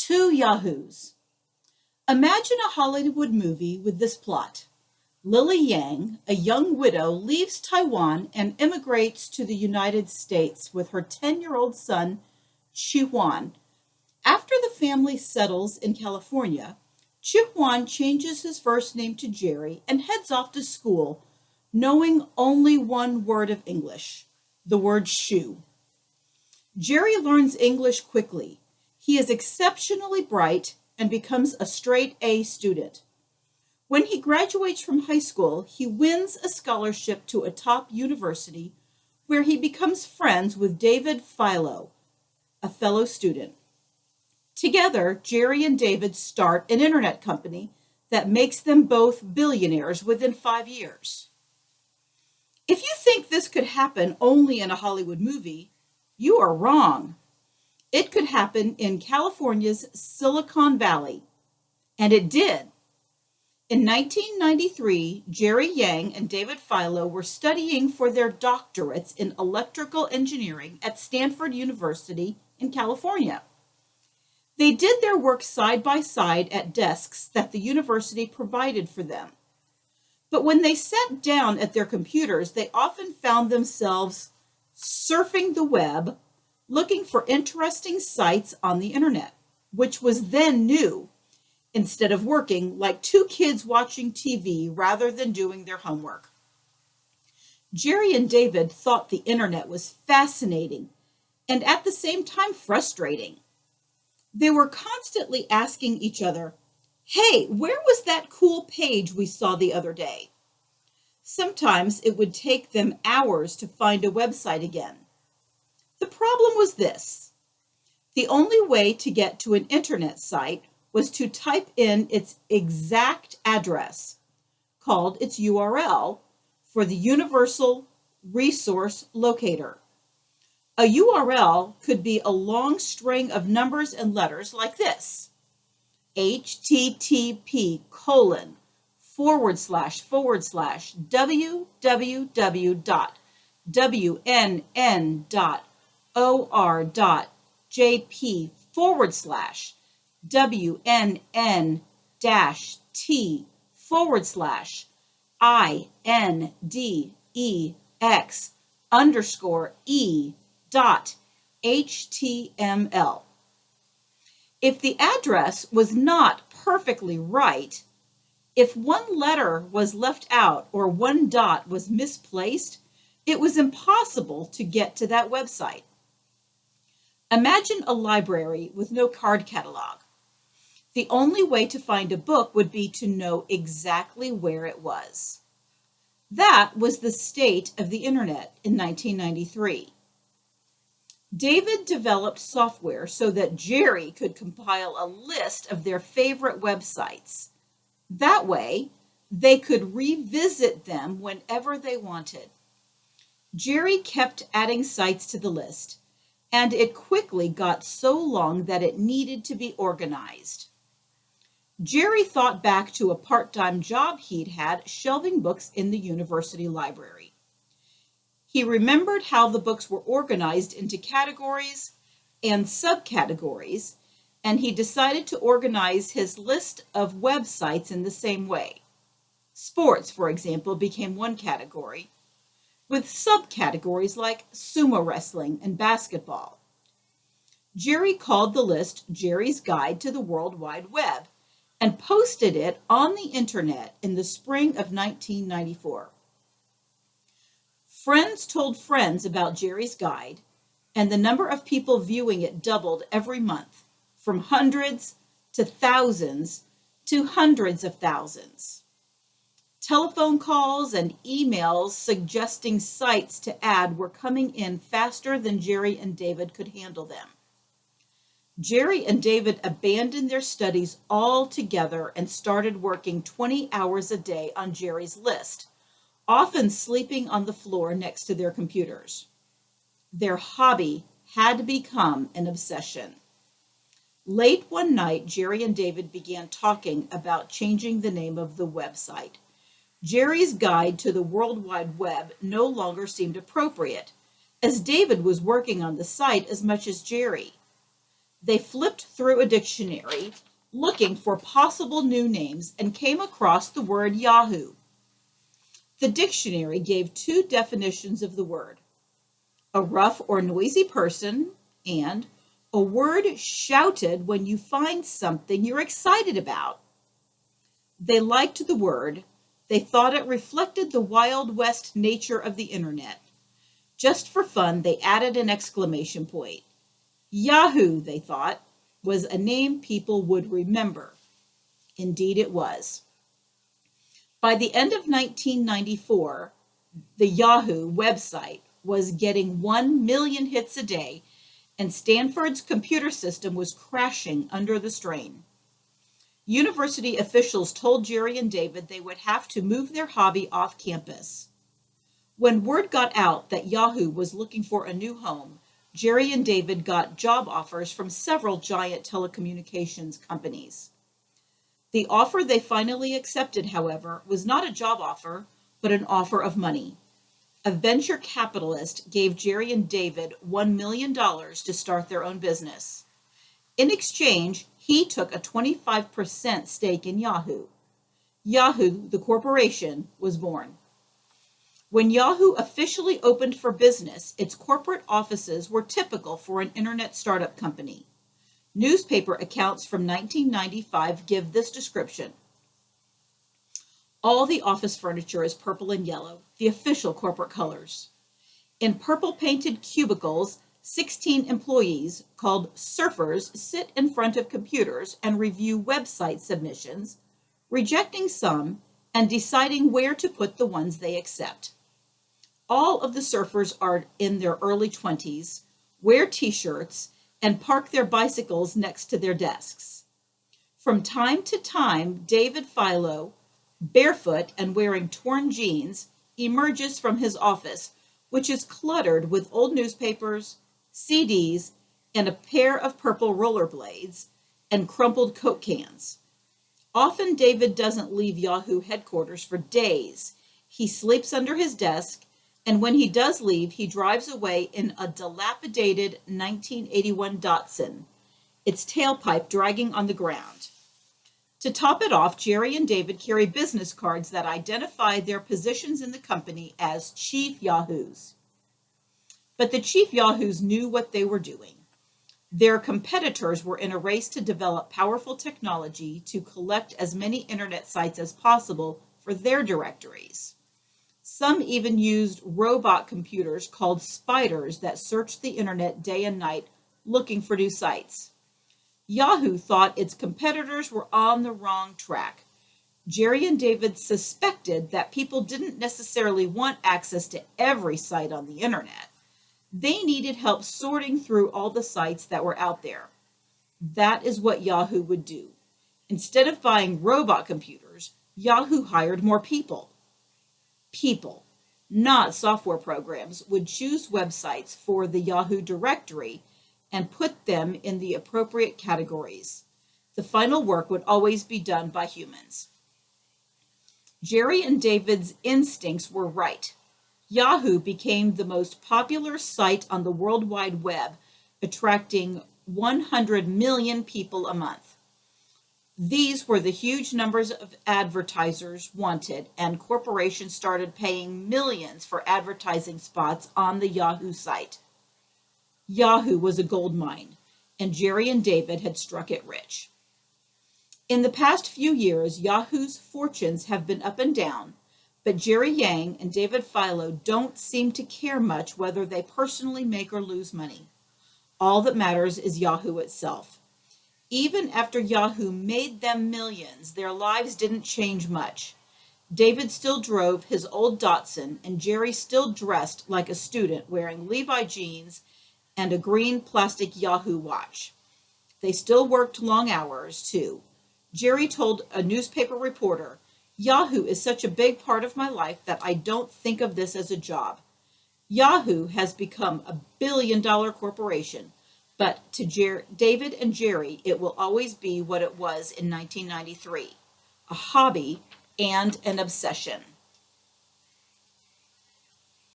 Two Yahoos. Imagine a Hollywood movie with this plot. Lily Yang, a young widow, leaves Taiwan and immigrates to the United States with her 10-year-old son, Chi-Huan. After the family settles in California, Chi-Huan changes his first name to Jerry and heads off to school, knowing only one word of English, the word shoe. Jerry learns English quickly. He is exceptionally bright and becomes a straight A student. When he graduates from high school, he wins a scholarship to a top university where he becomes friends with David Philo, a fellow student. Together, Jerry and David start an internet company that makes them both billionaires within 5 years. If you think this could happen only in a Hollywood movie, you are wrong. It could happen in California's Silicon Valley, and it did. In 1993, Jerry Yang and David Philo were studying for their doctorates in electrical engineering at Stanford University in California. They did their work side by side at desks that the university provided for them. But when they sat down at their computers, they often found themselves surfing the web, looking for interesting sites on the internet, which was then new, instead of working like two kids watching TV rather than doing their homework. Jerry and David thought the internet was fascinating and at the same time frustrating. They were constantly asking each other, "Hey, where was that cool page we saw the other day?" Sometimes it would take them hours to find a website again. The problem was this: the only way to get to an internet site was to type in its exact address, called its URL, for the Universal Resource Locator. A URL could be a long string of numbers and letters like this: www.wnn.index_html. If the address was not perfectly right, if one letter was left out or one dot was misplaced, it was impossible to get to that website. Imagine a library with no card catalog. The only way to find a book would be to know exactly where it was. That was the state of the internet in 1993. David developed software so that Jerry could compile a list of their favorite websites. That way, they could revisit them whenever they wanted. Jerry kept adding sites to the list, and it quickly got so long that it needed to be organized. Jerry thought back to a part-time job he'd had shelving books in the university library. He remembered how the books were organized into categories and subcategories, and he decided to organize his list of websites in the same way. Sports, for example, became one category, with subcategories like sumo wrestling and basketball. Jerry called the list Jerry's Guide to the World Wide Web and posted it on the internet in the spring of 1994. Friends told friends about Jerry's Guide, and the number of people viewing it doubled every month, from hundreds to thousands to hundreds of thousands. Telephone calls and emails suggesting sites to add were coming in faster than Jerry and David could handle them. Jerry and David abandoned their studies altogether and started working 20 hours a day on Jerry's list, often sleeping on the floor next to their computers. Their hobby had become an obsession. Late one night, Jerry and David began talking about changing the name of the website. Jerry's Guide to the World Wide Web no longer seemed appropriate, as David was working on the site as much as Jerry. They flipped through a dictionary looking for possible new names and came across the word Yahoo. The dictionary gave two definitions of the word: a rough or noisy person, and a word shouted when you find something you're excited about. They liked the word. They thought it reflected the Wild West nature of the internet. Just for fun, they added an exclamation point. Yahoo, they thought, was a name people would remember. Indeed, it was. By the end of 1994, the Yahoo website was getting 1 million hits a day, and Stanford's computer system was crashing under the strain. University officials told Jerry and David they would have to move their hobby off campus. When word got out that Yahoo was looking for a new home, Jerry and David got job offers from several giant telecommunications companies. The offer they finally accepted, however, was not a job offer, but an offer of money. A venture capitalist gave Jerry and David $1 million to start their own business. In exchange, he took a 25% stake in Yahoo. Yahoo, the corporation, was born. When Yahoo officially opened for business, its corporate offices were typical for an internet startup company. Newspaper accounts from 1995 give this description. All the office furniture is purple and yellow, the official corporate colors. In purple-painted cubicles, 16 employees, called surfers, sit in front of computers and review website submissions, rejecting some and deciding where to put the ones they accept. All of the surfers are in their early 20s, wear t-shirts, and park their bicycles next to their desks. From time to time, David Philo, barefoot and wearing torn jeans, emerges from his office, which is cluttered with old newspapers, CDs, and a pair of purple rollerblades and crumpled Coke cans. Often David doesn't leave Yahoo headquarters for days. He sleeps under his desk, and when he does leave, he drives away in a dilapidated 1981 Datsun, its tailpipe dragging on the ground. To top it off, Jerry and David carry business cards that identify their positions in the company as Chief Yahoos. But the Chief Yahoos knew what they were doing. Their competitors were in a race to develop powerful technology to collect as many internet sites as possible for their directories. Some even used robot computers called spiders that searched the internet day and night looking for new sites. Yahoo thought its competitors were on the wrong track. Jerry and David suspected that people didn't necessarily want access to every site on the internet. They needed help sorting through all the sites that were out there. That is what Yahoo would do. Instead of buying robot computers, Yahoo hired more people. People, not software programs, would choose websites for the Yahoo directory and put them in the appropriate categories. The final work would always be done by humans. Jerry and David's instincts were right. Yahoo became the most popular site on the World Wide Web, attracting 100 million people a month. These were the huge numbers of advertisers wanted, and corporations started paying millions for advertising spots on the Yahoo site. Yahoo was a gold mine, and Jerry and David had struck it rich. In the past few years, Yahoo's fortunes have been up and down, but Jerry Yang and David Philo don't seem to care much whether they personally make or lose money. All that matters is Yahoo itself. Even after Yahoo made them millions, their lives didn't change much. David still drove his old Datsun, and Jerry still dressed like a student, wearing Levi jeans and a green plastic Yahoo watch. They still worked long hours, too. Jerry told a newspaper reporter, "Yahoo is such a big part of my life that I don't think of this as a job. Yahoo has become a billion-dollar corporation, but to David and Jerry, it will always be what it was in 1993, a hobby and an obsession."